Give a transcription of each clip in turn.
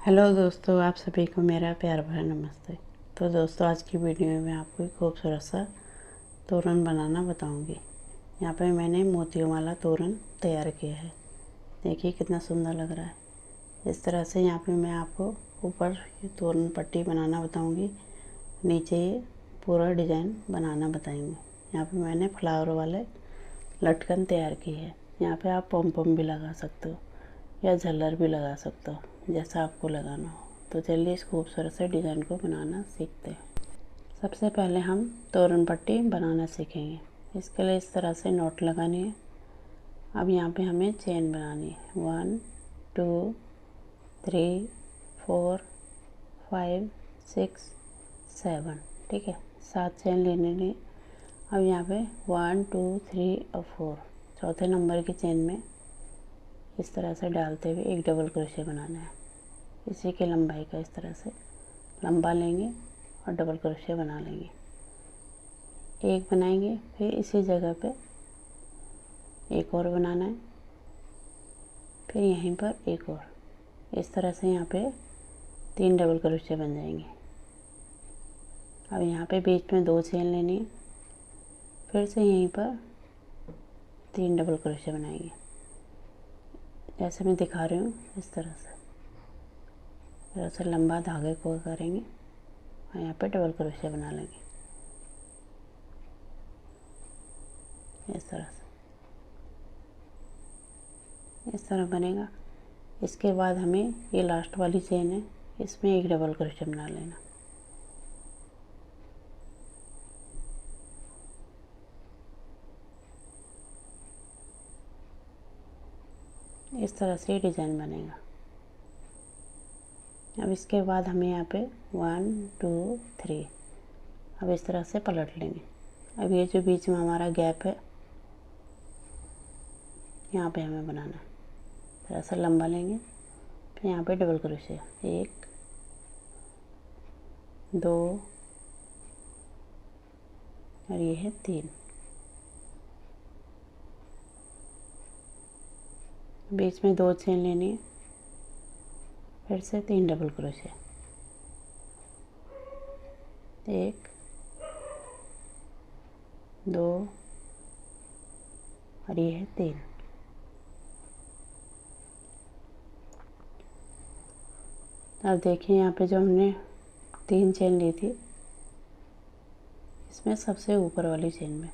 Hello दोस्तों, आप सभी को मेरा प्यार भरा नमस्ते। तो दोस्तों, आज की वीडियो में मैं आपको एक खूबसूरत सा तोरण बनाना बताऊंगी। यहाँ पे मैंने मोतियों वाला तोरण तैयार किया है। देखिए कितना सुंदर लग रहा है। इस तरह से यहाँ पे मैं आपको ऊपर तोरण पट्टी बनाना बताऊंगी, नीचे ये पूरा डिज़ाइन बनाना बताएंगे। यहाँ पे मैंने फ्लावर वाले लटकन तैयार की है। यहाँ पे आप पॉम पॉम भी लगा सकते हो या झल्लर भी लगा सकते हो, जैसा आपको लगाना हो। तो चलिए इस खूबसूरत से डिज़ाइन को बनाना सीखते हैं। सबसे पहले हम तोरण पट्टी बनाना सीखेंगे। इसके लिए इस तरह से नॉट लगानी है। अब यहाँ पे हमें चेन बनानी है 1 2 3 4 5 6 7। ठीक है, 7 चेन लेने लिए। अब यहाँ पे 1 2 3 और 4 चौथे नंबर की चेन में इस तरह से डालते हुए एक डबल क्रोशे बनाना है। इसी की लंबाई का इस तरह से लंबा लेंगे और डबल क्रोशे बना लेंगे। एक बनाएंगे, फिर इसी जगह पे एक और बनाना है, फिर यहीं पर एक और। इस तरह से यहाँ पे 3 डबल क्रोशे बन जाएंगे। अब यहाँ पे बीच में 2 चेन लेनी है, फिर से यहीं पर 3 डबल क्रोशे बनाएंगे, जैसे मैं दिखा रही हूँ। इस तरह से लंबा धागे को करेंगे और यहाँ पे डबल क्रोशे बना लेंगे। इस तरह बनेगा। इसके बाद हमें ये लास्ट वाली चेन है, इसमें एक डबल क्रोशे बना लेना। इस तरह से डिज़ाइन बनेगा। अब इसके बाद हमें यहाँ पे 1 2 3 अब इस तरह से पलट लेंगे। अब ये जो बीच में हमारा गैप है, यहाँ पे हमें बनाना है। थोड़ा सा लंबा लेंगे, फिर यहाँ पे डबल क्रोशे 1 2 और ये है 3। बीच में 2 चेन लेनी है, फिर से 3 डबल क्रोशे 1 2 और ये है 3। अब देखिए यहाँ पे जो हमने 3 चेन ली थी, इसमें सबसे ऊपर वाली चेन में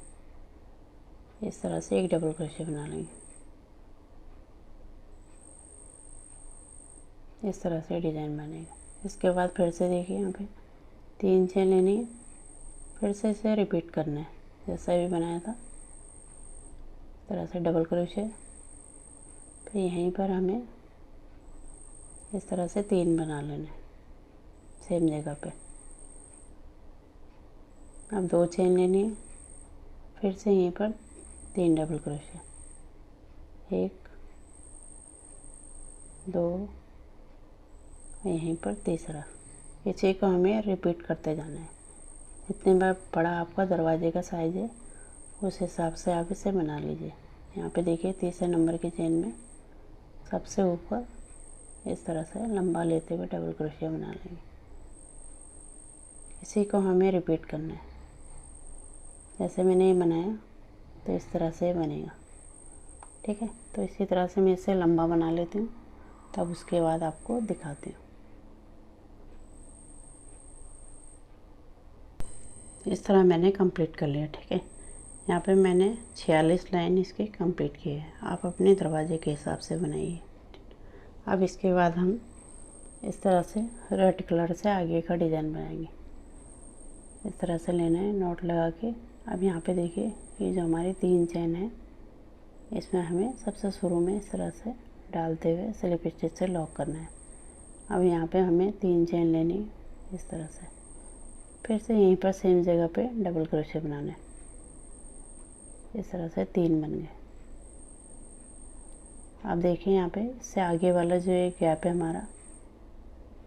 इस तरह से एक डबल क्रोशे बना लेंगे। इस तरह से डिज़ाइन बनेगा। इसके बाद फिर से देखिए यहाँ पे 3 चेन लेनी है, फिर से इसे रिपीट करना है जैसा भी बनाया था। इस तरह से डबल क्रोशे, फिर यहीं पर हमें इस तरह से 3 बना लेने सेम जगह पे। अब 2 चेन लेनी है, फिर से यहीं पर 3 डबल क्रोशे 1 2 यहीं पर तीसरा। इसी को हमें रिपीट करते जाना है। जितने बार बड़ा आपका दरवाजे का साइज़ है, उस हिसाब से आप इसे बना लीजिए। यहाँ पे देखिए तीसरे नंबर की चेन में सबसे ऊपर इस तरह से लंबा लेते हुए डबल क्रोशिया बना लेंगे। इसी को हमें रिपीट करना है। जैसे मैंने ये बनाया तो इस तरह से बनेगा। ठीक है, तो इसी तरह से मैं इसे लंबा बना लेती हूँ, तब उसके बाद आपको दिखाती हूँ। इस तरह मैंने कंप्लीट कर लिया। ठीक है, यहाँ पे मैंने 46 लाइन इसकी कंप्लीट की है। आप अपने दरवाजे के हिसाब से बनाइए। अब इसके बाद हम इस तरह से रेड कलर से आगे का डिज़ाइन बनाएंगे। इस तरह से लेना है नॉट लगा के। अब यहाँ पे देखिए ये जो हमारी 3 चेन है, इसमें हमें सबसे शुरू में इस तरह से डालते हुए स्लिप स्टिच से लॉक करना है। अब यहाँ पे हमें 3 चेन लेनी इस तरह से, फिर से यहीं पर सेम जगह पे डबल क्रोशे बनाना है। इस तरह से 3 बन गए। अब देखिए यहाँ पे इससे आगे वाला जो एक गैप है हमारा,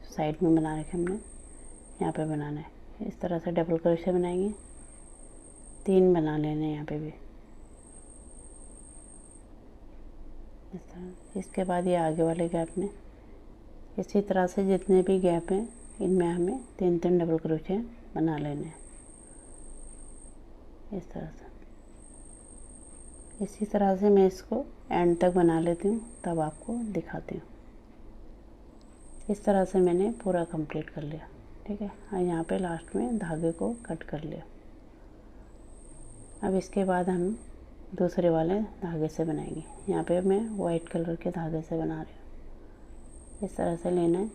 साइड में बना रखे हमने, यहाँ पे बनाना है। इस तरह से डबल क्रोशे बनाएंगे, 3 बना लेने यहाँ पे भी इस तरह। इसके बाद ये आगे वाले गैप में इसी तरह से जितने भी गैप हैं इनमें हमें 3-3 डबल क्रोशे बना लेने हैं, इस तरह से। इसी तरह से मैं इसको एंड तक बना लेती हूँ, तब आपको दिखाती हूँ। इस तरह से मैंने पूरा कंप्लीट कर लिया, ठीक है। और यहाँ पे लास्ट में धागे को कट कर लिया। अब इसके बाद हम दूसरे वाले धागे से बनाएंगे। यहाँ पे मैं वाइट कलर के धागे से बना रही हूँ। इस तरह से लेना है।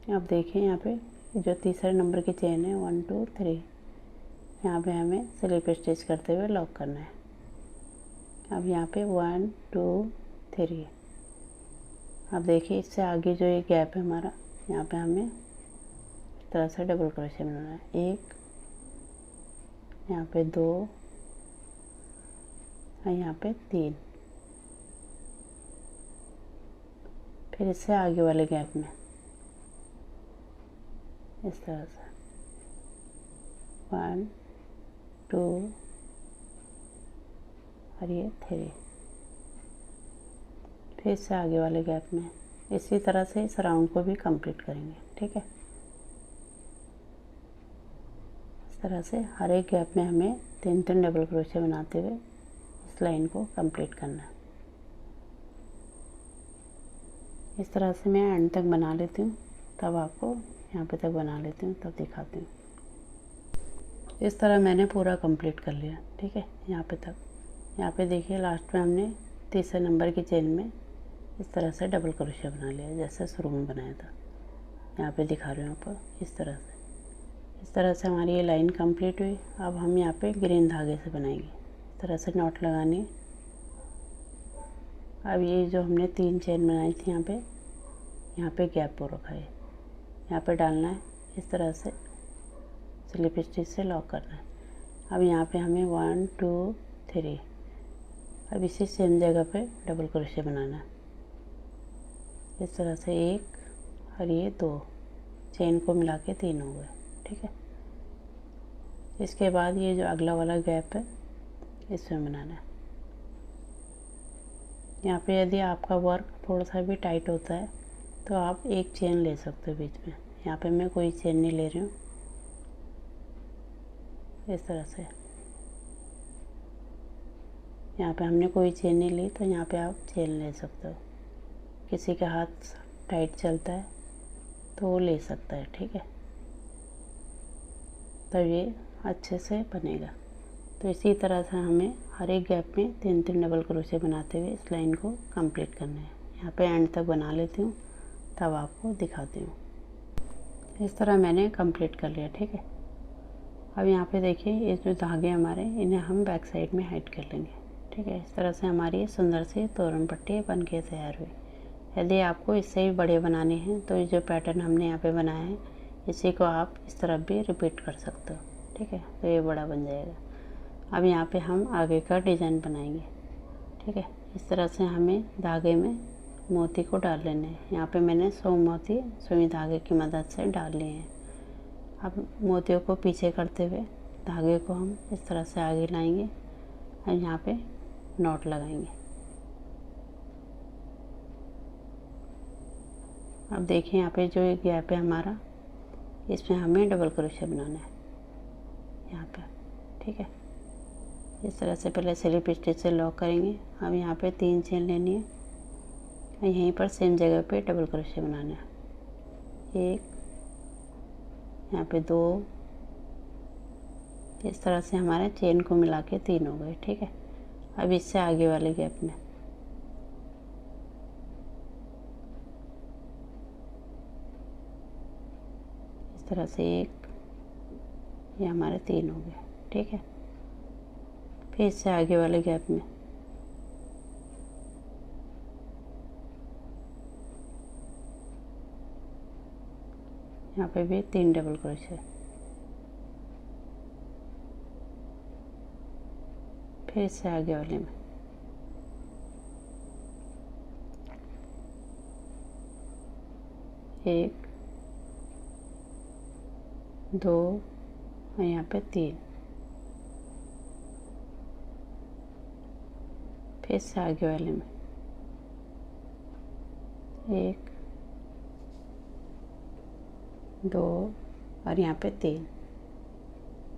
अब देखिए यहाँ पे जो तीसरे नंबर की चेन है 1 2 3, यहाँ पे हमें स्लिप स्टिच करते हुए लॉक करना है। अब यहाँ पे 1 2 3। अब देखिए इससे आगे जो ये गैप है हमारा, यहाँ पे हमें इस तरह से डबल क्रोशे बनाना है। 1, यहाँ पे 2 और यहाँ पे 3। फिर इससे आगे वाले गैप में इस तरह से 1 2 और ये 3। फिर इससे आगे वाले गैप में इसी तरह से इस राउंड को भी कंप्लीट करेंगे, ठीक है। इस तरह से हर एक गैप में हमें 3-3 डबल क्रोशे बनाते हुए इस लाइन को कंप्लीट करना है। इस तरह से मैं एंड तक बना लेती हूँ, तब आपको यहाँ पे तक बना लेती हूँ, तब दिखाती हूँ। इस तरह मैंने पूरा कंप्लीट कर लिया, ठीक है, यहाँ पे तक। यहाँ पे देखिए लास्ट में हमने तीसरे नंबर की चेन में इस तरह से डबल क्रोशे बना लिया, जैसे शुरू में बनाया था। यहाँ पे दिखा रही हूँ आपको इस तरह से। इस तरह से हमारी ये लाइन कंप्लीट हुई। अब हम यहाँ पे ग्रीन धागे से बनाएंगे। इस तरह से नॉट लगानी है। अब ये जो हमने 3 चेन बनाई थी यहाँ पे गैप हो रखा है, यहाँ पे डालना है। इस तरह से स्लिप स्टिच से लॉक करना है। अब यहाँ पे हमें 1 2 3। अब इसी सेम जगह पे डबल क्रोशे बनाना है। इस तरह से 1 और ये 2 चेन को मिला के 3 हो गए, ठीक है। इसके बाद ये जो अगला वाला गैप है इसमें बनाना है। यहाँ पे यदि आपका वर्क थोड़ा सा भी टाइट होता है तो आप एक चेन ले सकते हो बीच में। यहाँ पे मैं कोई चेन नहीं ले रही हूँ। इस तरह से यहाँ पे हमने कोई चेन नहीं ली, तो यहाँ पे आप चेन ले सकते हो। किसी का हाथ टाइट चलता है तो वो ले सकता है, ठीक है, तब ये अच्छे से बनेगा। तो इसी तरह से हमें हर एक गैप में 3-3 डबल क्रोशे बनाते हुए इस लाइन को कंप्लीट करना है। यहाँ पे एंड तक बना लेती हूँ, तब आपको दिखाती हूँ। इस तरह मैंने कंप्लीट कर लिया, ठीक है। अब यहाँ पे देखिए ये जो धागे हमारे, इन्हें हम बैक साइड में हाइड कर लेंगे, ठीक है। इस तरह से हमारी सुंदर सी तोरण पट्टी बन के तैयार हुई। यदि आपको इससे भी बड़े बनाने हैं तो ये जो पैटर्न हमने यहाँ पे बनाया है, इसी को आप इस तरफ भी रिपीट कर सकते हो, ठीक है, तो ये बड़ा बन जाएगा। अब यहाँ पे हम आगे का डिज़ाइन बनाएंगे, ठीक है। इस तरह से हमें धागे में मोती को डाल लेने हैं। यहाँ पे मैंने 100 मोती सुई धागे की मदद से डाल लिए हैं। अब मोतियों को पीछे करते हुए धागे को हम इस तरह से आगे लाएंगे और यहाँ पे नॉट लगाएंगे। अब देखिए यहाँ पे जो एक गैप है हमारा, इसमें हमें डबल क्रोशे बनाना है यहाँ पे, ठीक है। इस तरह से पहले स्लिप स्टिच से लॉक करेंगे। अब यहाँ पे 3 चेन लेनी है और यहीं पर सेम जगह पे डबल क्रोशे बनाना है। 1, यहाँ पे 2। इस तरह से हमारे चेन को मिला के 3 हो गए, ठीक है। अब इससे आगे वाले गैप में इस तरह से 1, ये हमारे 3 हो गए, ठीक है। फिर इससे आगे वाले गैप में यहाँ पे भी 3 डबल क्रोशे। फिर इससे आगे वाले में 1 2 और यहाँ पे 3। फिर इससे आगे वाले में 1 2 और यहाँ पे 3।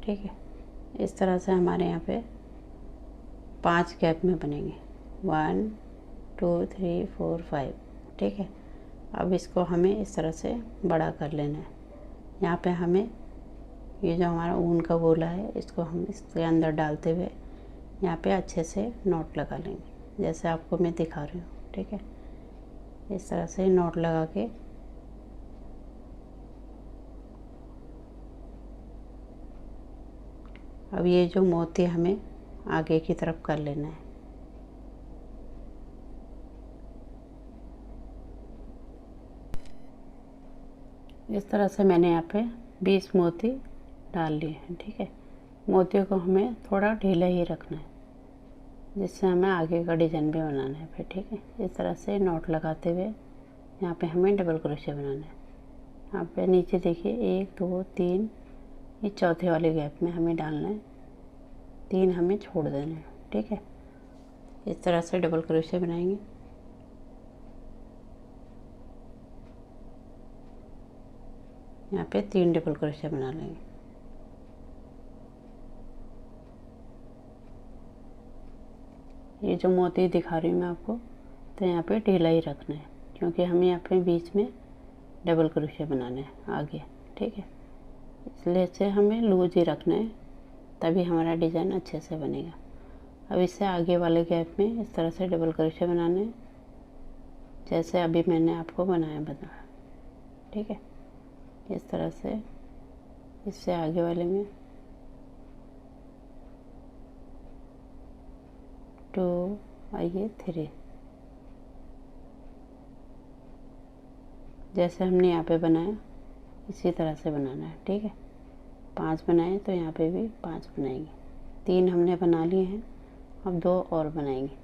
ठीक है, इस तरह से हमारे यहाँ पे 5 गैप में बनेंगे। 1 2 3 4 5। ठीक है, अब इसको हमें इस तरह से बड़ा कर लेना है। यहाँ पे हमें ये जो हमारा ऊन का गोला है इसको हम इसके अंदर डालते हुए यहाँ पे अच्छे से नॉट लगा लेंगे, जैसे आपको मैं दिखा रही हूँ। ठीक है, इस तरह से नॉट लगा के अब ये जो मोती हमें आगे की तरफ कर लेना है। इस तरह से मैंने यहाँ पे 20 मोती डाल लिए हैं। ठीक है, मोतियों को हमें थोड़ा ढीला ही रखना है, जिससे हमें आगे का डिज़ाइन भी बनाना है फिर। ठीक है, इस तरह से नॉट लगाते हुए यहाँ पे हमें डबल क्रोशे बनाना है। यहाँ पे नीचे देखिए 1 2 3, ये चौथे वाले गैप में हमें डालना है, 3 हमें छोड़ देना है। ठीक है, इस तरह से डबल क्रोशे बनाएंगे। यहाँ पे 3 डबल क्रोशे बना लेंगे। ये जो मोती दिखा रही हूँ मैं आपको, तो यहाँ पे ढीला ही रखना है, क्योंकि हमें यहाँ पे बीच में डबल क्रोशे बनाना है आगे। ठीक है, इसलिए से हमें लूज ही रखना है, तभी हमारा डिज़ाइन अच्छे से बनेगा। अब इससे आगे वाले गैप में इस तरह से डबल क्रोशे बनाने हैं, जैसे अभी मैंने आपको बताया। ठीक है, इस तरह से इससे आगे वाले में 2 और ये 3, जैसे हमने यहाँ पे बनाया इसी तरह से बनाना है। ठीक है, 5 बनाए तो यहाँ पे भी 5 बनाएंगे। 3 हमने बना लिए हैं, अब 2 और बनाएंगे।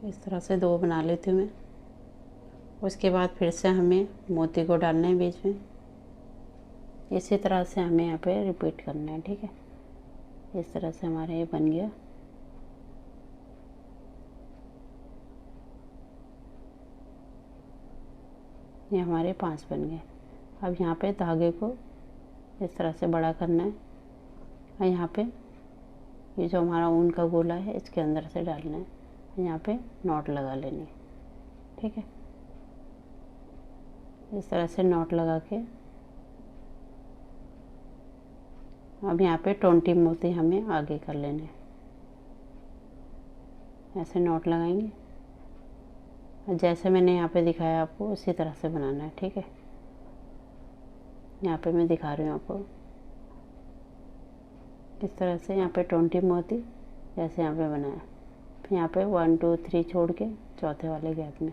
इस तरह से 2 बना लेती हूँ मैं। उसके बाद फिर से हमें मोती को डालना है बीच में, इसी तरह से हमें यहाँ पे रिपीट करना है। ठीक है, इस तरह से हमारा ये बन गया। ये हमारे 5 बन गए। अब यहाँ पे धागे को इस तरह से बड़ा करना है और यहाँ पे ये जो हमारा ऊन का गोला है इसके अंदर से डालना है, यहाँ पे नॉट लगा लेनी है। ठीक है, इस तरह से नॉट लगा के अब यहाँ पे 20 मोती हमें आगे कर लेने हैं। ऐसे नॉट लगाएंगे और जैसे मैंने यहाँ पे दिखाया आपको उसी तरह से बनाना है। ठीक है, यहाँ पे मैं दिखा रही हूँ आपको, इस तरह से यहाँ पे 20 मोती जैसे यहाँ पे बनाया, फिर यहाँ पे 1 2 3 छोड़ के चौथे वाले गैप में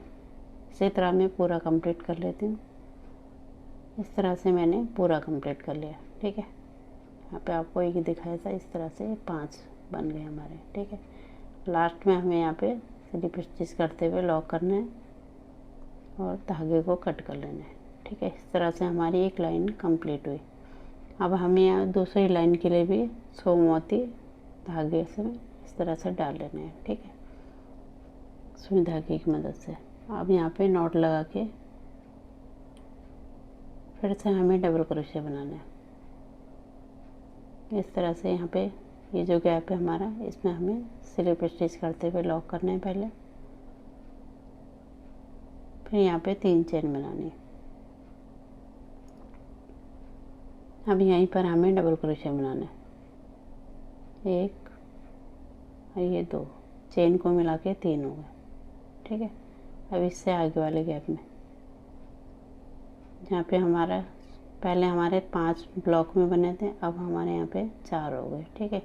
इसी तरह मैं पूरा कंप्लीट कर लेती हूँ। इस तरह से मैंने पूरा कंप्लीट कर लिया। ठीक है, यहाँ पे आपको एक दिखाया था, इस तरह से 5 बन गए हमारे। ठीक है, लास्ट में हमें यहाँ पे स्लिप स्टिच करते हुए लॉक करना है और धागे को कट कर लेना है। ठीक है, इस तरह से हमारी एक लाइन कंप्लीट हुई। अब हमें यहाँ दूसरी लाइन के लिए भी 100 मोती धागे से इस तरह से डाल लेने हैं। ठीक है, सुई धागे की मदद से। अब यहाँ पे नॉट लगा के फिर से हमें डबल क्रोशे बनाना है। इस तरह से यहाँ पे ये जो गैप है हमारा, इसमें हमें स्लिप स्टिच करते हुए लॉक करना है पहले, फिर यहाँ पे 3 चेन बनानी है। अब यहीं पर हमें डबल क्रोशे बनाना है, 1 और ये 2 चेन को मिला के 3 हो गए। ठीक है, अब इससे आगे वाले गैप में यहाँ पे हमारा पहले हमारे 5 ब्लॉक में बने थे, अब हमारे यहाँ पे 4 हो गए। ठीक है,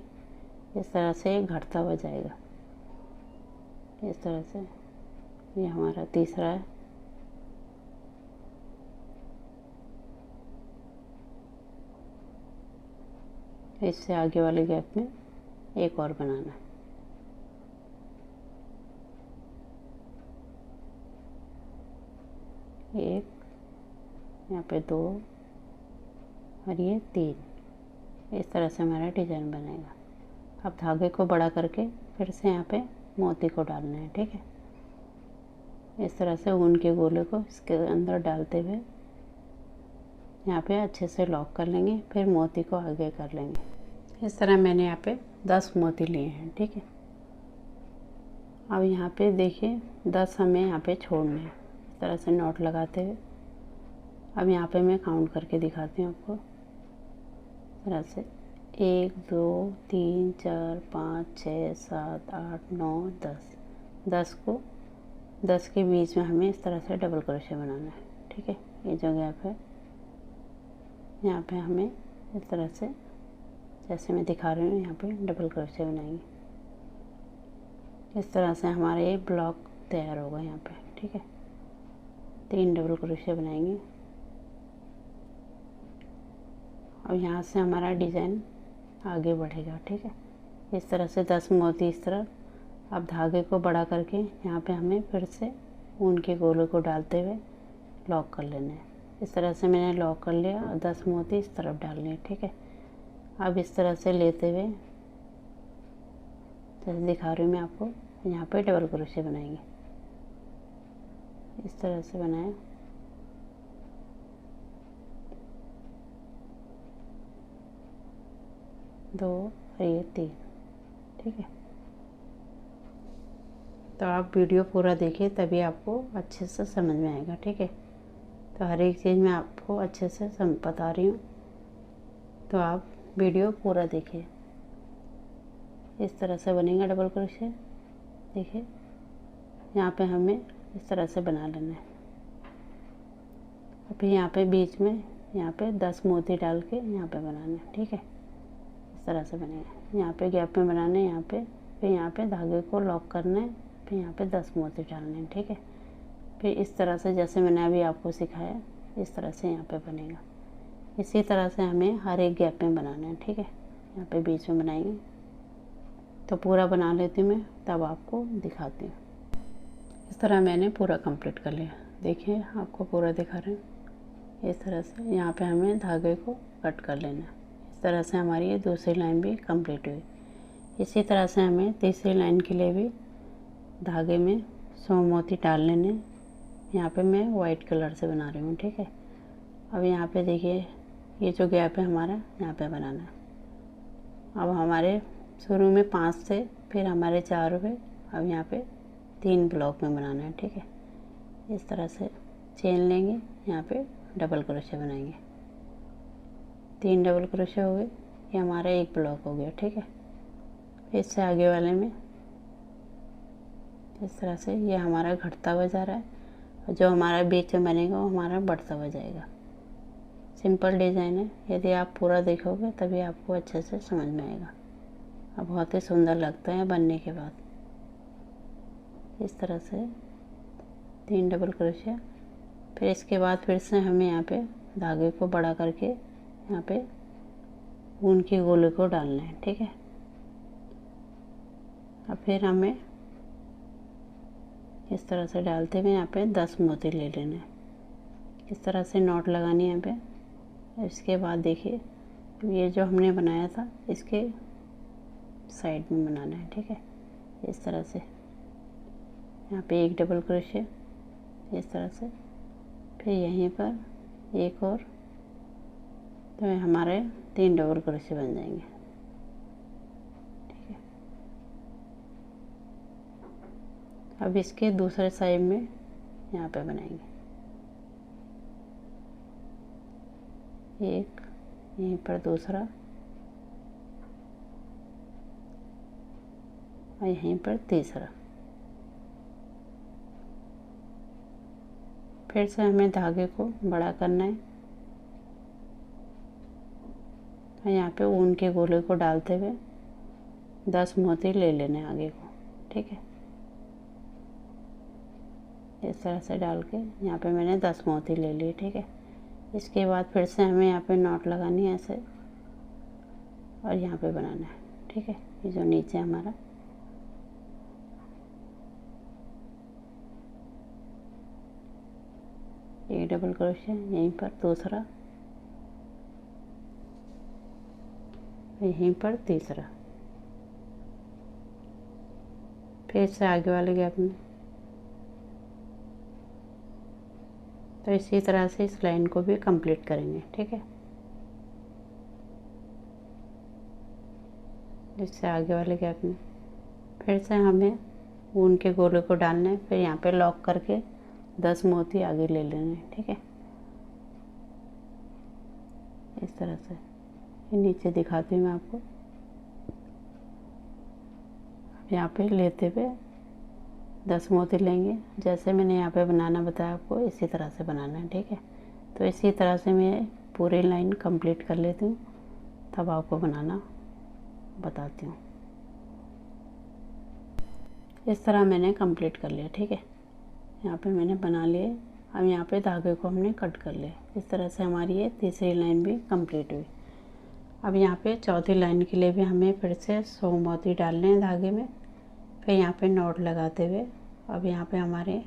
इस तरह से घटता हुआ जाएगा। इस तरह से ये हमारा तीसरा है। इससे आगे वाले गैप में एक और बनाना है। एक, यहाँ पे 2 और ये 3। इस तरह से हमारा डिज़ाइन बनेगा। अब धागे को बड़ा करके फिर से यहाँ पे मोती को डालना है। ठीक है, इस तरह से ऊन के गोले को इसके अंदर डालते हुए यहाँ पे अच्छे से लॉक कर लेंगे। फिर मोती को आगे कर लेंगे। इस तरह मैंने यहाँ पे 10 मोती लिए हैं, ठीक है। अब यहाँ पे देखिए 10 हमें यहाँ पे छोड़ने हैं, इस तरह से नॉट लगाते हुए। अब यहाँ पे मैं काउंट करके दिखाती हूँ आपको। इस तरह से 1 2 3 4 5 6 7 8 9 10 को 10 के बीच में हमें इस तरह से डबल क्रोशिया बनाना है, ठीक है। ये जो गैप है यहाँ पे हमें इस तरह से जैसे मैं दिखा रही हूँ यहाँ पे डबल क्रोशिया बनाएंगे। इस तरह से हमारा ये ब्लॉक तैयार होगा यहाँ पे, ठीक है। 3 डबल क्रोशिया बनाएंगे। और यहाँ से हमारा डिज़ाइन आगे बढ़ेगा, ठीक है। इस तरह से 10 मोती इस तरह। अब धागे को बड़ा करके यहाँ पे हमें फिर से ऊन के गोले को डालते हुए लॉक कर लेना है। इस तरह से मैंने लॉक कर लिया और 10 मोती इस तरफ डालने हैं, ठीक है। अब इस तरह से लेते हुए जैसे दिखा रही हूँ मैं आपको, यहाँ पे डबल क्रोशिया बनाएंगे। इस तरह से बनाया। दो और ये 3, ठीक है। तो आप वीडियो पूरा देखिए तभी आपको अच्छे से समझ में आएगा, ठीक है। तो हर एक चीज़ मैं आपको अच्छे से बता रही हूँ, तो आप वीडियो पूरा देखिए। इस तरह से बनेगा डबल क्रोशिया। देखिए यहाँ पे हमें इस तरह से बना लेना है। और फिर यहाँ पे बीच में यहाँ पे 10 मोती डाल के यहाँ पे बनाना है, ठीक है। इस तरह से बनेगा। यहाँ पे गैप में बनाना है, यहाँ पे फिर यहाँ पे धागे को लॉक करना है, फिर यहाँ पे 10 मोती डालने हैं, ठीक है। फिर इस तरह से जैसे मैंने अभी आपको सिखाया इस तरह से यहाँ पे बनेगा। इसी तरह से हमें हर एक गैप में बनाना है, ठीक है। यहाँ पे बीच में बनाएंगे। तो पूरा बना लेती हूँ मैं, तब आपको दिखाती हूँ। इस तरह मैंने पूरा कंप्लीट कर लिया। देखिए आपको पूरा दिखा रहे हैं। इस तरह से यहाँ पे हमें धागे को कट कर लेना है। इस तरह से हमारी ये दूसरी लाइन भी कंप्लीट हुई। इसी तरह से हमें तीसरी लाइन के लिए भी धागे में 100 मोती डाल लेने। यहाँ पे मैं वाइट कलर से बना रही हूँ, ठीक है। अब यहाँ पे देखिए ये जो गैप है हमारा यहाँ पे बनाना है। अब हमारे शुरू में 5 थे, फिर हमारे 4 हुए। अब यहाँ पे 3 ब्लॉक में बनाना है, ठीक है। इस तरह से चेन लेंगे, यहाँ पे डबल क्रोशिया बनाएंगे। 3 डबल क्रोशिया हो गए, ये हमारा एक ब्लॉक हो गया, ठीक है। इससे आगे वाले में इस तरह से ये हमारा घटता हुआ जा रहा है और जो हमारा बीच में बनेगा वो हमारा बढ़ता हुआ जाएगा। सिंपल डिज़ाइन है, यदि आप पूरा देखोगे तभी आपको अच्छे से समझ में आएगा और बहुत ही सुंदर लगता है बनने के बाद। इस तरह से 3 डबल क्रोशिया। फिर इसके बाद फिर से हमें यहाँ पे धागे को बड़ा करके यहाँ पे ऊन के गोले को डालना है, ठीक है। अब फिर हमें इस तरह से डालते हुए यहाँ पे 10 मोती ले लेना है। इस तरह से नॉट लगानी है यहाँ पे। इसके बाद देखिए ये जो हमने बनाया था इसके साइड में बनाना है, ठीक है। इस तरह से यहाँ पे एक डबल क्रोशिया इस तरह से, फिर यहीं पर एक और, तो हमारे 3 डबल क्रोशिया बन जाएंगे, ठीक है। अब इसके दूसरे साइड में यहाँ पे बनाएंगे एक, यहीं पर दूसरा और यहीं पर तीसरा। फिर से हमें धागे को बड़ा करना है और यहाँ पे ऊन के गोले को डालते हुए 10 मोती ले लेने आगे को, ठीक है। इस तरह से डाल के यहाँ पे मैंने 10 मोती ले लिए, ठीक है। इसके बाद फिर से हमें यहाँ पे नॉट लगानी है ऐसे और यहाँ पे बनाना है, ठीक है। ये जो नीचे हमारा एक डबल क्रोशिया, यहीं पर दूसरा, यहीं पर तीसरा, फिर से आगे वाले गैप में तो इसी तरह से इस लाइन को भी कंप्लीट करेंगे। ठीक है, इससे आगे वाले गैप में फिर से हमें ऊन के गोले को डालना है, फिर यहाँ पे लॉक करके 10 मोती आगे ले लेने हैं। ठीक है, इस तरह से नीचे दिखाती हूँ मैं आपको। यहाँ पे लेते हुए 10 मोती लेंगे, जैसे मैंने यहाँ पे बनाना बताया आपको इसी तरह से बनाना है। ठीक है, तो इसी तरह से मैं पूरी लाइन कंप्लीट कर लेती हूँ, तब आपको बनाना बताती हूँ। इस तरह मैंने कंप्लीट कर लिया। ठीक है, यहाँ पे मैंने बना लिए। अब यहाँ पे धागे को हमने कट कर लिया। इस तरह से हमारी ये तीसरी लाइन भी कंप्लीट हुई। अब यहाँ पे चौथी लाइन के लिए भी हमें फिर से 100 मोती डालने हैं धागे में। फिर यहाँ पे नॉट लगाते हुए अब यहाँ पे हमारे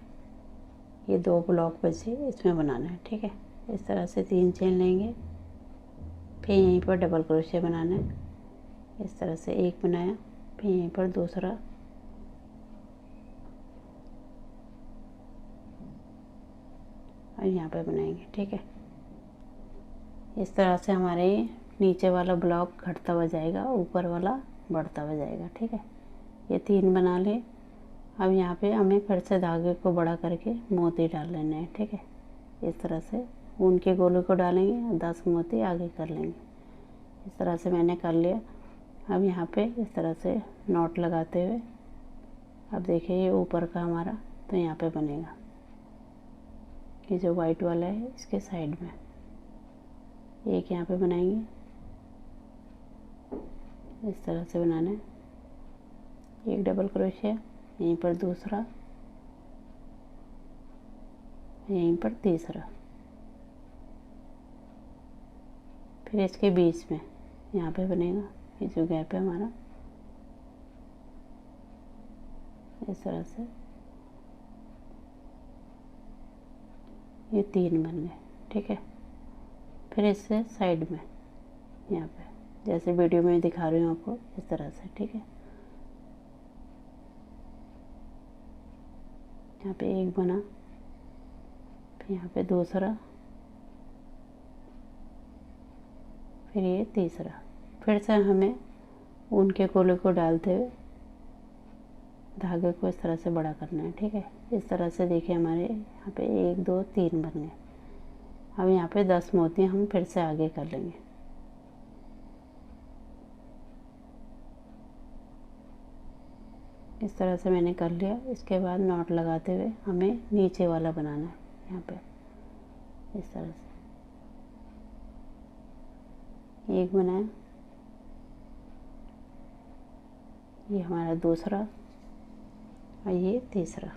ये 2 ब्लॉक बचे, इसमें बनाना है। ठीक है, इस तरह से 3 चेन लेंगे, फिर यहीं पर डबल क्रोशिया बनाना है। इस तरह से एक बनाया, फिर यहीं पर दूसरा, और यहाँ पे बनाएंगे। ठीक है, इस तरह से हमारे नीचे वाला ब्लॉक घटता हुआ जाएगा, ऊपर वाला बढ़ता हुआ जाएगा। ठीक है, ये 3 बना ले। अब यहाँ पे हमें फिर से धागे को बड़ा करके मोती डाल लेने हैं। ठीक है, इस तरह से ऊन के गोले को डालेंगे, 10 मोती आगे कर लेंगे। इस तरह से मैंने कर लिया। अब यहाँ पे इस तरह से नॉट लगाते हुए अब देखिए ये ऊपर का हमारा तो यहाँ पे बनेगा। ये जो वाइट वाला है इसके साइड में एक यहाँ पे बनाएंगे, इस तरह से बनाना है। एक डबल क्रोशिया, यहीं पर दूसरा, यहीं पर तीसरा, फिर इसके बीच में यहाँ पे बनेगा ये जो गैप है हमारा, इस तरह से ये 3 बन गए। ठीक है, फिर इससे साइड में यहाँ पे जैसे वीडियो में दिखा रही हूँ आपको इस तरह से। ठीक है, यहाँ पे एक बना, फिर यहाँ पे दूसरा, फिर ये तीसरा। फिर से हमें ऊन के गोले को डालते हुए धागे को इस तरह से बड़ा करना है। ठीक है, इस तरह से देखिए हमारे यहाँ पे 1 2 3 बन गए। अब यहाँ पे 10 मोती हम फिर से आगे कर लेंगे। इस तरह से मैंने कर लिया। इसके बाद नॉट लगाते हुए हमें नीचे वाला बनाना है। यहाँ पे इस तरह से एक बनाया, ये हमारा दूसरा और ये तीसरा।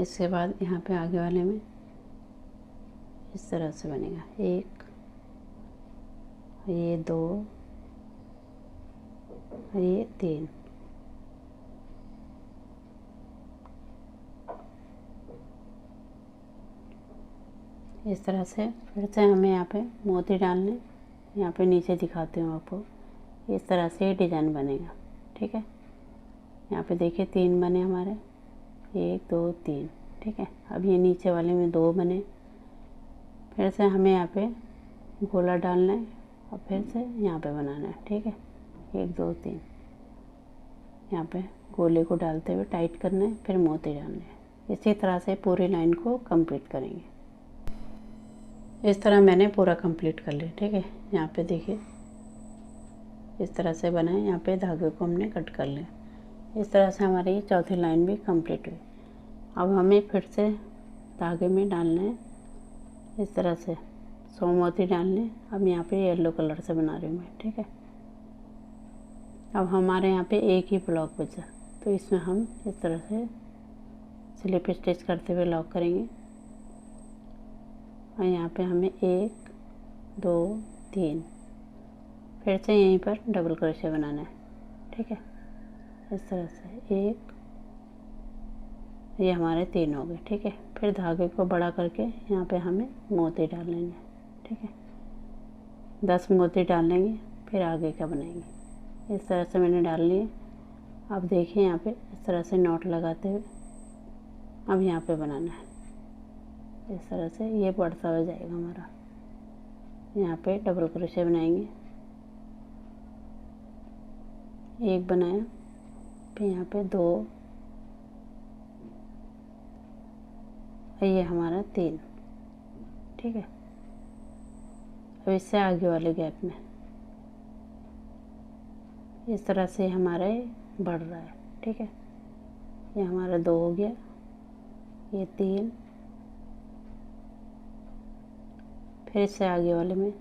इसके बाद यहाँ पे आगे वाले में इस तरह से बनेगा, 1, ये 2 और ये 3। इस तरह से फिर से हमें यहाँ पे मोती डालने, यहाँ पे नीचे दिखाती हूँ आपको। इस तरह से डिज़ाइन बनेगा। ठीक है, यहाँ पे देखिए 3 बने हमारे, 1 2 3। ठीक है, अब ये नीचे वाले में 2 बने। फिर से हमें यहाँ पे गोला डालना है और फिर से यहाँ पे बनाना है। ठीक है, 1 2 3 यहाँ पे गोले को डालते हुए टाइट करना है, फिर मोती डालने हैं। इसी तरह से पूरी लाइन को कंप्लीट करेंगे। इस तरह मैंने पूरा कंप्लीट कर लिया। ठीक है, यहाँ पे देखिए इस तरह से बना है। यहाँ पे धागे को हमने कट कर लिया। इस तरह से हमारी चौथी लाइन भी कंप्लीट हुई। अब हमें फिर से धागे में डालना है, इस तरह से 100 मोती डालने। अब यहाँ पे येलो कलर से बना रही हूँ मैं। ठीक है, अब हमारे यहाँ पे एक ही ब्लॉक बचा, तो इसमें हम इस तरह से स्लिप स्टिच करते हुए लॉक करेंगे। और यहाँ पे हमें 1 2 3 फिर से यहीं पर डबल क्रोशिया बनाना है। ठीक है, इस तरह से 1, ये हमारे 3 हो गए। ठीक है, फिर धागे को बड़ा करके यहाँ पे हमें मोती डाल लेंगे। ठीक है, 10 मोती डाल लेंगे, फिर आगे का बनाएंगे। इस तरह से मैंने डाल लिए। अब देखिए यहाँ पे इस तरह से नॉट लगाते हुए अब यहाँ पे बनाना है इस तरह से, ये बढ़ता हुआ जाएगा हमारा। यहाँ पे डबल क्रोशे बनाएंगे, एक बनाया, फिर यहाँ पे 2, ये हमारा 3, ठीक है। अब इससे आगे वाले गैप में इस तरह से हमारा बढ़ रहा है, ठीक है। ये हमारा 2 हो गया, ये 3, फिर इससे आगे वाले में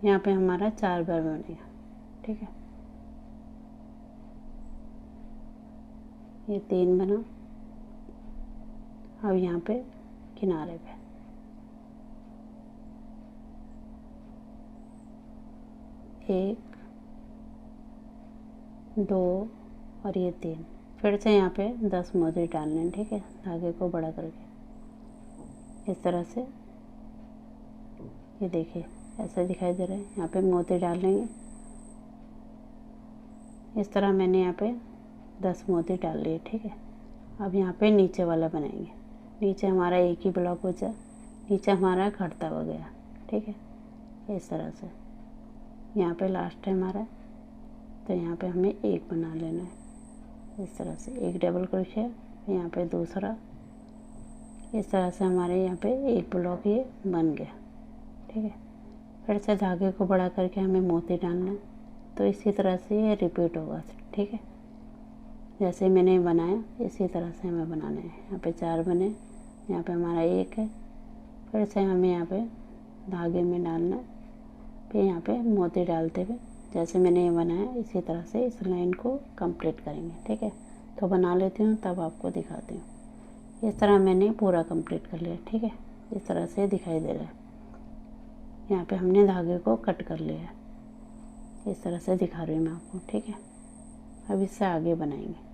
यहाँ पे हमारा 4 बार बनेगा, ठीक है। ये 3 बना। अब यहाँ पे किनारे पे 1, 2 और ये 3, फिर से यहाँ पे 10 मोती डालने हैं, ठीक है। धागे को बड़ा करके इस तरह से, ये देखिए ऐसा दिखाई दे रहा है। यहाँ पे मोती डाल लेंगे इस तरह। मैंने यहाँ पे 10 मोती डाल लिए, ठीक है। अब यहाँ पे नीचे वाला बनाएंगे। नीचे हमारा एक ही ब्लॉक बचा, नीचे हमारा घटता हुआ गया, ठीक है। इस तरह से यहाँ पे लास्ट है हमारा, तो यहाँ पे हमें एक बना लेना है इस तरह से। एक डबल क्रोशे, यहाँ पे दूसरा, इस तरह से हमारे यहाँ पे एक ब्लॉक ये बन गया, ठीक है। फिर से धागे को बड़ा करके हमें मोती डालना है, तो इसी तरह से ये रिपीट होगा, ठीक है। जैसे मैंने बनाया इसी तरह से हमें बनाना है। यहाँ पे 4 बने, यहाँ पे हमारा 1 है, फिर से हमें यहाँ पे धागे में डालना है, फिर यहाँ पे मोती डालते हुए जैसे मैंने ये बनाया इसी तरह से इस लाइन को कंप्लीट करेंगे, ठीक है। तो बना लेती हूँ तब आपको दिखाती हूँ। इस तरह मैंने पूरा कंप्लीट कर लिया, ठीक है। इस तरह से दिखाई दे रहा है। यहाँ पे हमने धागे को कट कर लिया है, इस तरह से दिखा रही हूँ मैं आपको, ठीक है। अब इससे आगे बनाएंगे।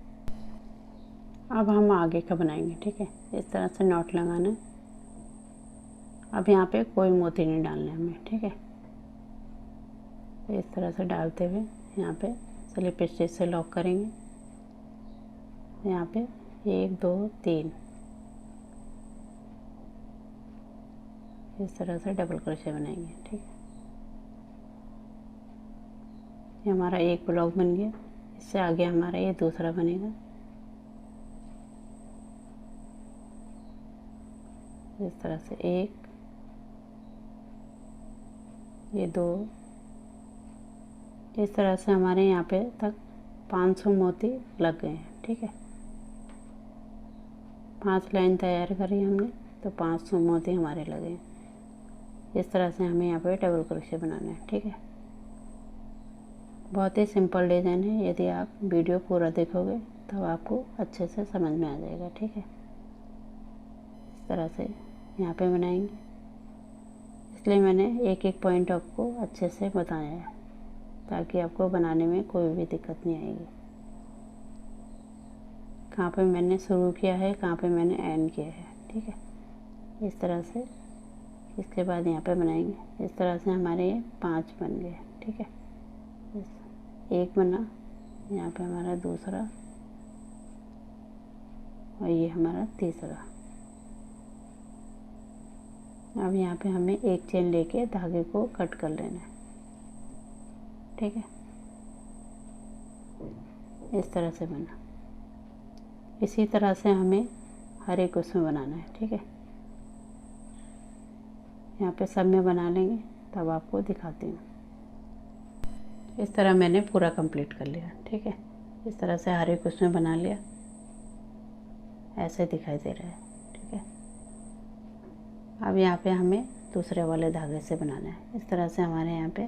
अब हम आगे का बनाएंगे, ठीक है। इस तरह से नॉट लगाना है। अब यहाँ पे कोई मोती नहीं डालना है हमें, ठीक है। इस तरह से डालते हुए यहाँ पे स्लिप स्टिच से लॉक करेंगे। यहाँ पे 1 2 3 इस तरह से डबल क्रोशे बनाएंगे, ठीक है। ये हमारा एक ब्लॉक बन गया। इससे आगे हमारा ये दूसरा बनेगा। इस तरह से 1, ये 2, इस तरह से हमारे यहाँ पे तक 500 मोती लग गए हैं, ठीक है। 5 लाइन तैयार करी हमने, तो 500 मोती हमारे लगे हैं। इस तरह से हमें यहाँ पे डबल क्रोशे बनाना है, ठीक है। बहुत ही सिंपल डिज़ाइन है। यदि आप वीडियो पूरा देखोगे तब आपको अच्छे से समझ में आ जाएगा, ठीक है। इस तरह से यहाँ पे बनाएंगे, इसलिए मैंने एक एक पॉइंट आपको अच्छे से बताया है ताकि आपको बनाने में कोई भी दिक्कत नहीं आएगी। कहाँ पे मैंने शुरू किया है, कहाँ पे मैंने एंड किया है, ठीक है। इस तरह से इसके बाद यहाँ पे बनाएंगे। इस तरह से हमारे ये 5 बन गए, ठीक है। एक बना, यहाँ पे हमारा दूसरा और ये हमारा तीसरा। अब यहाँ पे हमें एक चेन लेके धागे को कट कर लेना है, ठीक है। इस तरह से बना। इसी तरह से हमें हर एक उसमें बनाना है, ठीक है। यहाँ पे सब में बना लेंगे तब आपको दिखाती हूँ। इस तरह मैंने पूरा कंप्लीट कर लिया, ठीक है। इस तरह से हर एक उसमें बना लिया, ऐसे दिखाई दे रहा है, ठीक है। अब यहाँ पे हमें दूसरे वाले धागे से बनाना है। इस तरह से हमारे यहाँ पे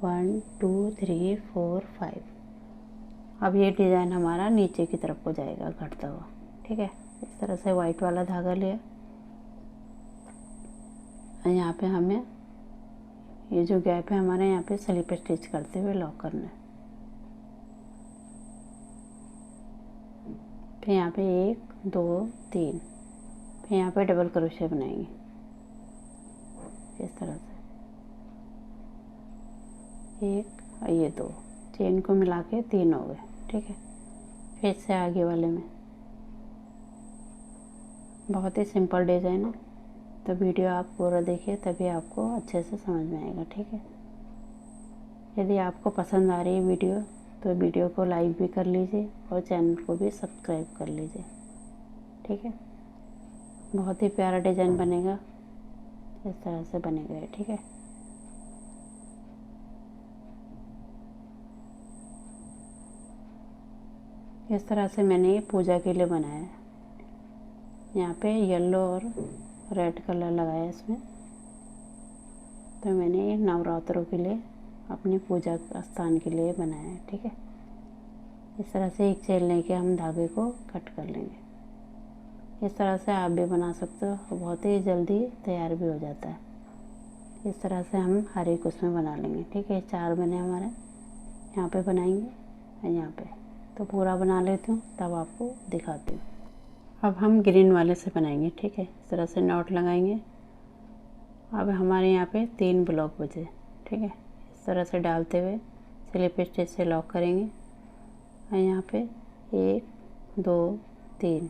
1 2 3 4 5। अब ये डिज़ाइन हमारा नीचे की तरफ को जाएगा घटता हुआ, ठीक है। इस तरह से वाइट वाला धागा लिया और यहाँ पे हमें ये जो गैप है हमारे यहाँ पे स्लिप स्टिच करते हुए लॉक करना है। फिर यहाँ पे 1 2 3, फिर यहाँ पे डबल क्रोशे बनाएंगे इस तरह से, 1 और ये 2 चेन को मिला के 3 हो गए, ठीक है। फिर से आगे वाले में बहुत ही सिंपल डिज़ाइन है, तो वीडियो आप पूरा देखिए तभी आपको अच्छे से समझ में आएगा। ठीक है, यदि आपको पसंद आ रही है वीडियो तो वीडियो को लाइक भी कर लीजिए और चैनल को भी सब्सक्राइब कर लीजिए। ठीक है, बहुत ही प्यारा डिज़ाइन बनेगा, इस तरह से बनेगा ये। ठीक है, इस तरह से मैंने ये पूजा के लिए बनाया है। यहाँ पे येलो और रेड कलर लगाया है इसमें, तो मैंने ये नवरात्रों के लिए अपनी पूजा स्थान के लिए बनाया है। ठीक है, इस तरह से एक चेन लेके हम धागे को कट कर लेंगे। इस तरह से आप भी बना सकते हो, बहुत ही जल्दी तैयार भी हो जाता है। इस तरह से हम हर एक उसमें बना लेंगे। ठीक है, 4 बने हमारे, यहाँ पे बनाएंगे और यहाँ पे, तो पूरा बना लेती हूँ तब आपको दिखाती हूँ। अब हम ग्रीन वाले से बनाएंगे। ठीक है, इस तरह से नॉट लगाएंगे। अब हमारे यहाँ पे 3 ब्लॉक बचे। ठीक है, इस तरह से डालते हुए स्लिप स्टिच से लॉक करेंगे और यहाँ पे 1 2 3,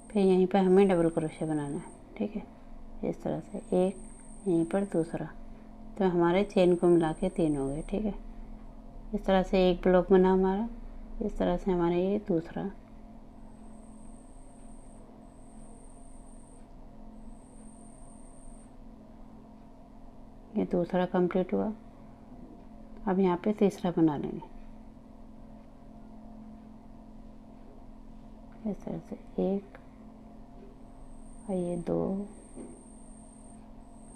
फिर यहीं पर हमें डबल क्रोशे बनाना है। ठीक है, इस तरह से एक, यहीं पर दूसरा, तो हमारे चेन को मिला के 3 हो गए। ठीक है, इस तरह से एक ब्लॉक बना हमारा, इस तरह से हमारा ये दूसरा, ये दूसरा कंप्लीट हुआ। अब यहाँ पे तीसरा बना लेंगे, इस तरह से 1 और ये 2,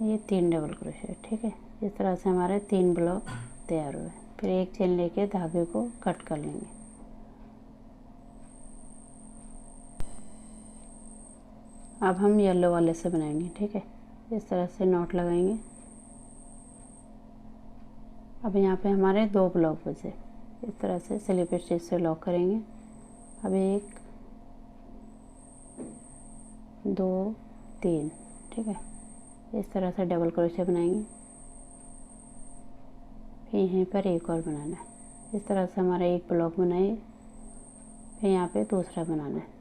ये 3 डबल क्रोशे। ठीक है, इस तरह से हमारे 3 ब्लॉक तैयार हुए। फिर एक चेन लेके धागे को कट कर लेंगे। अब हम येलो वाले से बनाएंगे। ठीक है, इस तरह से नॉट लगाएंगे। अब यहाँ पे हमारे 2 ब्लॉक बचे, इस तरह से स्लिप स्टिच से लॉक करेंगे। अब 1 2 3, ठीक है, इस तरह से डबल क्रोशे बनाएंगे। फिर यहीं पर एक और बनाना है। इस तरह से हमारा एक ब्लॉक बनाए, फिर यहाँ पे दूसरा बनाना है।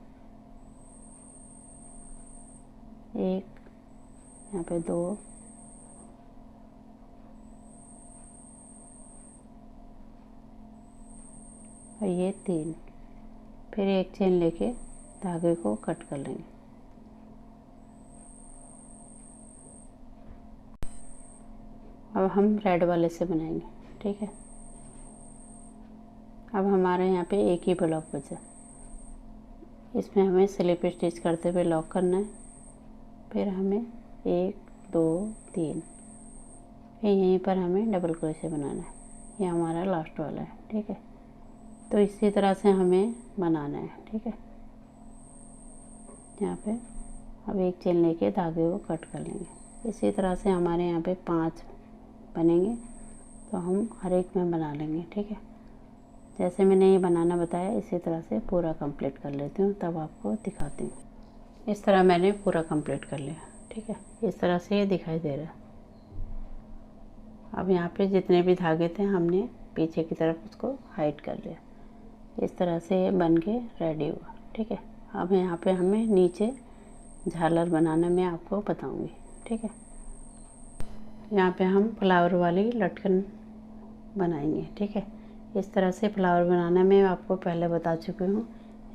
1, यहाँ पे 2, और ये 3, फिर एक चेन लेके धागे को कट कर लेंगे। अब हम रेड वाले से बनाएंगे। ठीक है, अब हमारे यहाँ पे एक ही ब्लॉक बचा, इसमें हमें स्लिप स्टिच करते हुए लॉक करना है। फिर हमें 1 2 3, फिर यहीं पर हमें डबल क्रोशे बनाना है। ये हमारा लास्ट वाला है। ठीक है, तो इसी तरह से हमें बनाना है। ठीक है, यहाँ पे अब एक चेन लेके धागे को कट कर लेंगे। इसी तरह से हमारे यहाँ पे 5 बनेंगे, तो हम हर एक में बना लेंगे। ठीक है, जैसे मैंने ये बनाना बताया इसी तरह से पूरा कंप्लीट कर लेती हूँ, तब आपको दिखाती हूँ। इस तरह मैंने पूरा कंप्लीट कर लिया। ठीक है, इस तरह से ये दिखाई दे रहा है। अब यहाँ पे जितने भी धागे थे हमने पीछे की तरफ उसको हाइड कर लिया। इस तरह से ये बन के रेडी हुआ। ठीक है, अब यहाँ पे हमें नीचे झालर बनाना मैं आपको बताऊंगी। ठीक है, यहाँ पे हम फ्लावर वाली लटकन बनाएंगे। ठीक है, इस तरह से फ्लावर बनाना मैं आपको पहले बता चुकी हूँ।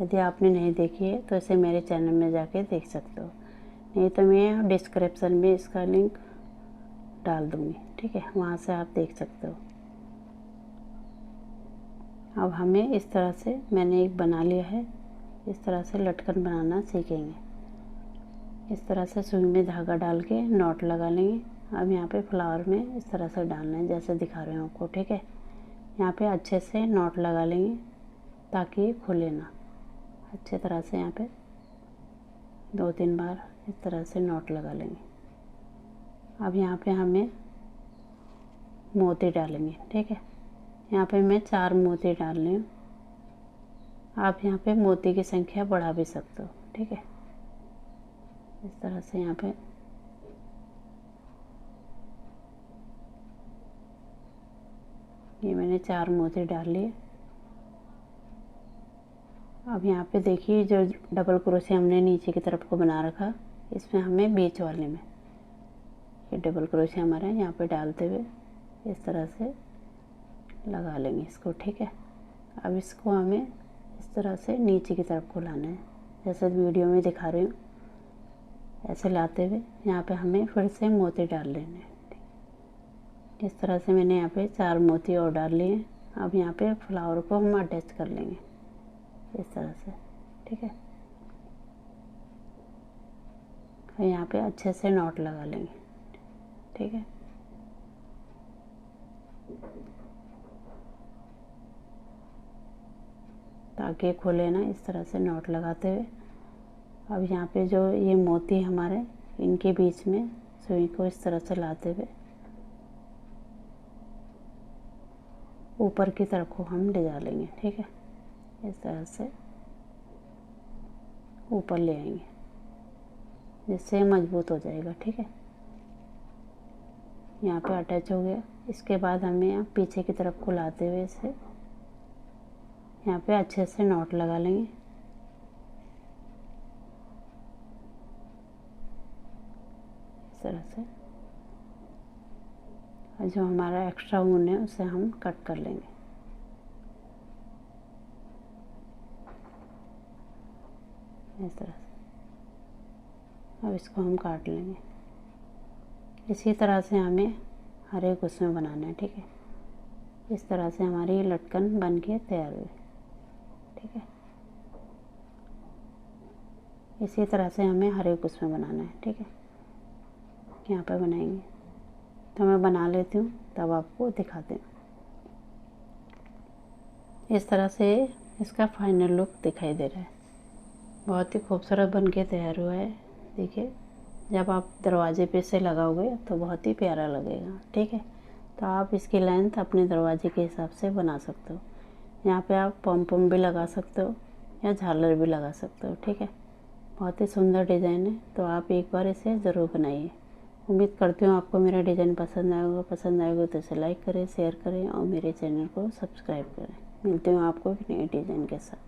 यदि आपने नहीं देखी है तो इसे मेरे चैनल में जाके देख सकते हो, नहीं तो मैं डिस्क्रिप्शन में इसका लिंक डाल दूँगी। ठीक है, वहाँ से आप देख सकते हो। अब हमें इस तरह से मैंने एक बना लिया है, इस तरह से लटकन बनाना सीखेंगे। इस तरह से सुई में धागा डाल के नॉट लगा लेंगे। अब यहाँ पे फ्लावर में इस तरह से डालना है जैसे दिखा रहे हैं आपको। ठीक है, यहाँ पे अच्छे से नॉट लगा लेंगे ताकि ये खुले ना। अच्छे तरह से यहाँ पे 2-3 बार इस तरह से नॉट लगा लेंगे। अब यहाँ पे हमें मोती डालेंगे। ठीक है, यहाँ पे मैं 4 मोती डाल रही हूँ। आप यहाँ पे मोती की संख्या बढ़ा भी सकते हो। ठीक है, इस तरह से यहाँ पे ये मैंने 4 मोती डाल लिए। अब यहाँ पे देखिए जो डबल क्रोशे हमने नीचे की तरफ को बना रखा, इसमें हमें बीच वाले में ये डबल क्रोशे हमारे यहाँ पे डालते हुए इस तरह से लगा लेंगे इसको। ठीक है, अब इसको हमें इस तरह से नीचे की तरफ को लाना है, जैसे वीडियो में दिखा रही हूँ। ऐसे लाते हुए यहाँ पे हमें फिर से मोती डाल लेने हैं। इस तरह से मैंने यहाँ पे 4 मोती और डाल लिए। अब यहाँ पे फ्लावर को हम अटैच कर लेंगे इस तरह से। ठीक है, यहाँ पे अच्छे से नॉट लगा लेंगे। ठीक है, ताकि खोले ना, इस तरह से नॉट लगाते हुए। अब यहाँ पे जो ये मोती हमारे, इनके बीच में सुई को इस तरह से लाते हुए ऊपर की तरफ को हम ले जा लेंगे। ठीक है, इस तरह से ऊपर ले आएंगे, जिससे मजबूत हो जाएगा। ठीक है, यहाँ पे अटैच हो गया। इसके बाद हमें यहाँ पीछे की तरफ को लाते हुए इसे यहाँ पे अच्छे से नॉट लगा लेंगे। इस तरह से, और जो हमारा एक्स्ट्रा ऊन है उसे हम कट कर लेंगे इस तरह से। अब इसको हम काट लेंगे। इसी तरह से हमें हर एक उसमें बनाना है। ठीक है, इस तरह से हमारी लटकन बन के तैयार हुई। ठीक है, इसी तरह से हमें हर एक उसमें बनाना है। ठीक है, यहाँ पे बनाएंगे। तो मैं बना लेती हूँ, तब आपको दिखाते हैं। इस तरह से इसका फाइनल लुक दिखाई दे रहा है। बहुत ही खूबसूरत बन के तैयार हुआ है। देखिए, जब आप दरवाजे पे से लगाओगे तो बहुत ही प्यारा लगेगा। ठीक है, तो आप इसकी लेंथ अपने दरवाजे के हिसाब से बना सकते हो। यहाँ पे आप पम पम भी लगा सकते हो या झालर भी लगा सकते हो। ठीक है, बहुत ही सुंदर डिज़ाइन है, तो आप एक बार इसे ज़रूर बनाइए। उम्मीद करती हूँ आपको मेरा डिज़ाइन पसंद आएगा तो इसे लाइक करें, शेयर करें और मेरे चैनल को सब्सक्राइब करें। मिलती हूँ आपको एक नए डिज़ाइन के साथ।